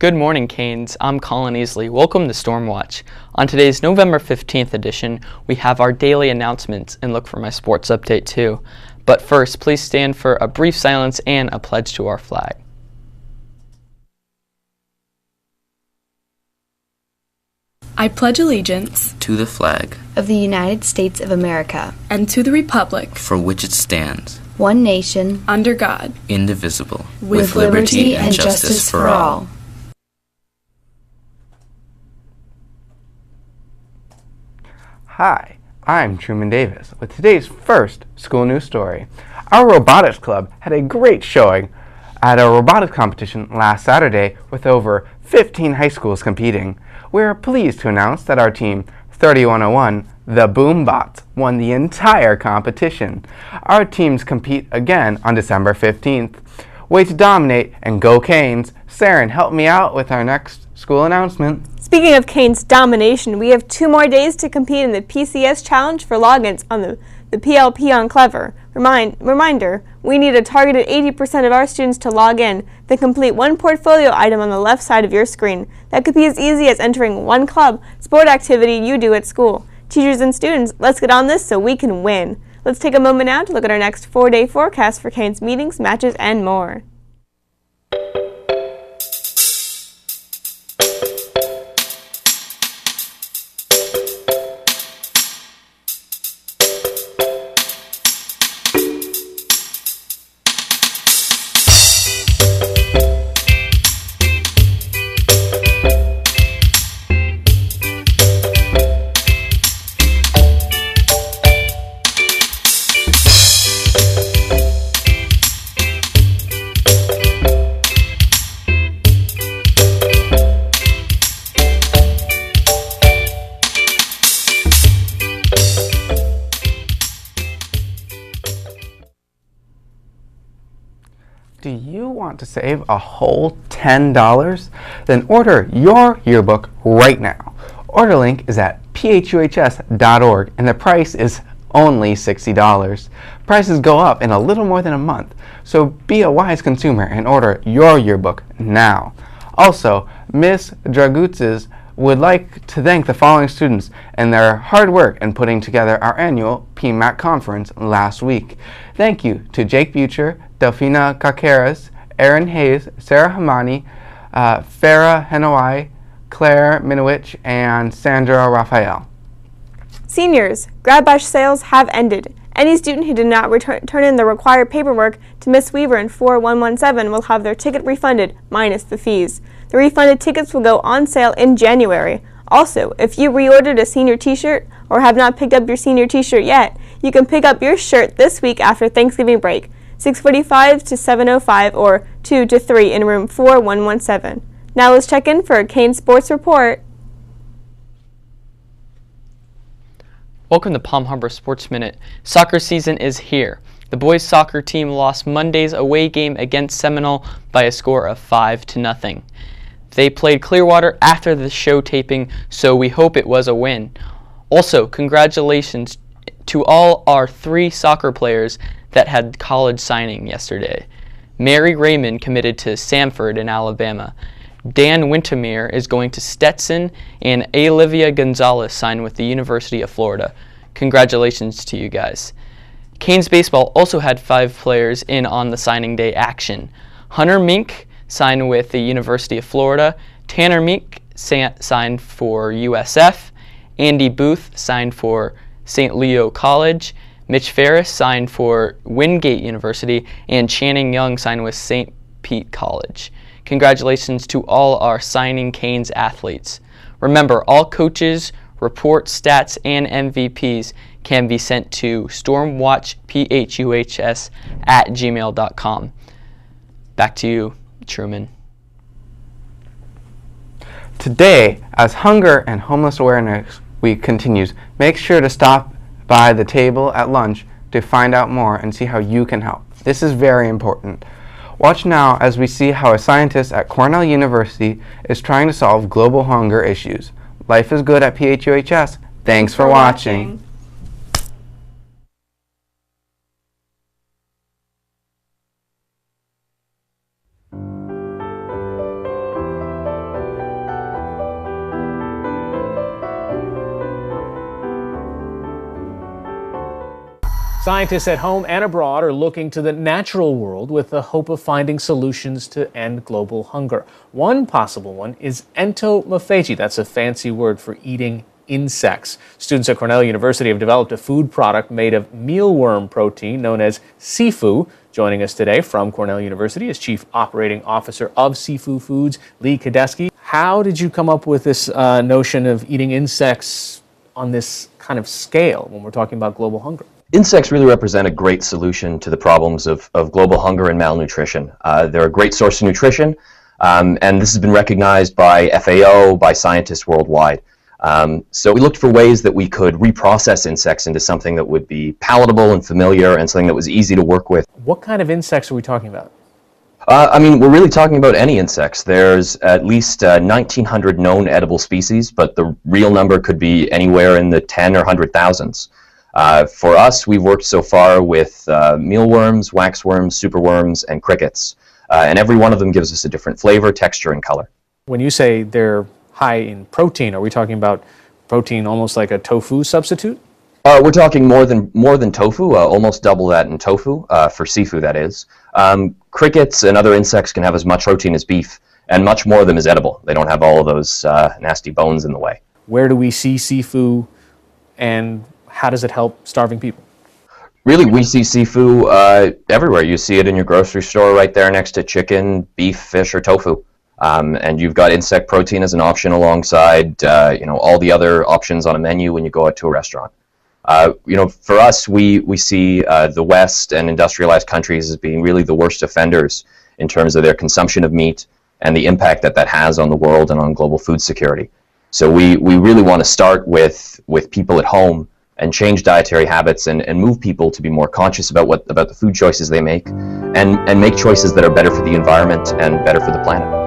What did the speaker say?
Good morning, Canes. I'm Colin Easley. Welcome to Stormwatch. On today's November 15th edition, we have our daily announcements and look for my sports update too. But first, please stand for a brief silence and a pledge to our flag. I pledge allegiance to the flag of the United States of America and to the republic for which it stands, one nation, under God, indivisible, with liberty and justice for all. Hi, I'm Truman Davis with today's first school news story. Our robotics club had a great showing at a robotics competition last Saturday with over 15 high schools competing. We're pleased to announce that our team, 3101, the Boombots, won the entire competition. Our teams compete again on December 15th. Way to dominate and go Canes. Saren, help me out with our next school announcement. Speaking of Canes domination, we have 2 more days to compete in the PCS challenge for logins on the PLP on Clever. Reminder, we need a targeted 80% of our students to log in, then complete one portfolio item on the left side of your screen. That could be as easy as entering one club, sport activity you do at school. Teachers and students, let's get on this so we can win. Let's take a moment now to look at our next 4-day forecast for Canes meetings, matches, and more. Do you want to save a whole $10? Then order your yearbook right now. Order link is at PHUHS.org and the price is only $60. Prices go up in a little more than a month, so be a wise consumer and order your yearbook now. Also, Miss Dragutzes would like to thank the following students and their hard work in putting together our annual PMAC conference last week. Thank you to Jake Butcher, Delphina Caceres, Aaron Hayes, Sarah Hamani, Farah Henawai, Claire Minowich, and Sandra Raphael. Seniors, Grad Bash sales have ended. Any student who did not turn in the required paperwork to Miss Weaver in 4117 will have their ticket refunded, minus the fees. The refunded tickets will go on sale in January. Also, if you reordered a senior t-shirt or have not picked up your senior t-shirt yet, you can pick up your shirt this week after Thanksgiving break, 6:45 to 7:05 or 2 to 3 in room 4117. Now let's check in for a Canes Sports Report. Welcome to Palm Harbor Sports Minute. Soccer season is here. The boys soccer team lost Monday's away game against Seminole by a score of 5-0. They played Clearwater after the show taping, so we hope it was a win. Also, congratulations to all our 3 soccer players that had college signing yesterday. Mary Raymond committed to Samford in Alabama. Dan Wintermere is going to Stetson, and Olivia Gonzalez signed with the University of Florida. Congratulations to you guys. Canes baseball also had 5 players in on the signing day action. Hunter Mink signed with the University of Florida. Tanner Meek signed for USF. Andy Booth signed for St. Leo College. Mitch Ferris signed for Wingate University. And Channing Young signed with St. Pete College. Congratulations to all our signing Canes athletes. Remember, all coaches, reports, stats, and MVPs can be sent to stormwatchphus@gmail.com. Back to you, Truman. Today, as Hunger and Homeless Awareness Week continues, make sure to stop by the table at lunch to find out more and see how you can help. This is very important. Watch now as we see how a scientist at Cornell University is trying to solve global hunger issues. Life is good at PHUHS. Thanks for watching. Scientists at home and abroad are looking to the natural world with the hope of finding solutions to end global hunger. One possible one is entomophagy. That's a fancy word for eating insects. Students at Cornell University have developed a food product made of mealworm protein known as SIFU. Joining us today from Cornell University is Chief Operating Officer of SIFU Foods, Lee Kadeski. How did you come up with this notion of eating insects on this kind of scale when we're talking about global hunger? Insects really represent a great solution to the problems of global hunger and malnutrition. They're a great source of nutrition, and this has been recognized by FAO, by scientists worldwide. So we looked for ways that we could reprocess insects into something that would be palatable and familiar and something that was easy to work with. What kind of insects are we talking about? We're really talking about any insects. There's at least 1,900 known edible species, but the real number could be anywhere in the 10 or 100,000s. For us, we've worked so far with mealworms, waxworms, superworms, and crickets. And every one of them gives us a different flavor, texture, and color. When you say they're high in protein, are we talking about protein almost like a tofu substitute? We're talking more than tofu, almost double that in tofu, for SIFU that is. Crickets and other insects can have as much protein as beef, and much more of them is edible. They don't have all of those nasty bones in the way. Where do we see SIFU, and how does it help starving people? Really, we see SIFU everywhere. You see it in your grocery store right there next to chicken, beef, fish, or tofu. And you've got insect protein as an option alongside all the other options on a menu when you go out to a restaurant. For us, we see the West and industrialized countries as being really the worst offenders in terms of their consumption of meat and the impact that that has on the world and on global food security. So we really want to start with people at home and change dietary habits and move people to be more conscious about the food choices they make and make choices that are better for the environment and better for the planet.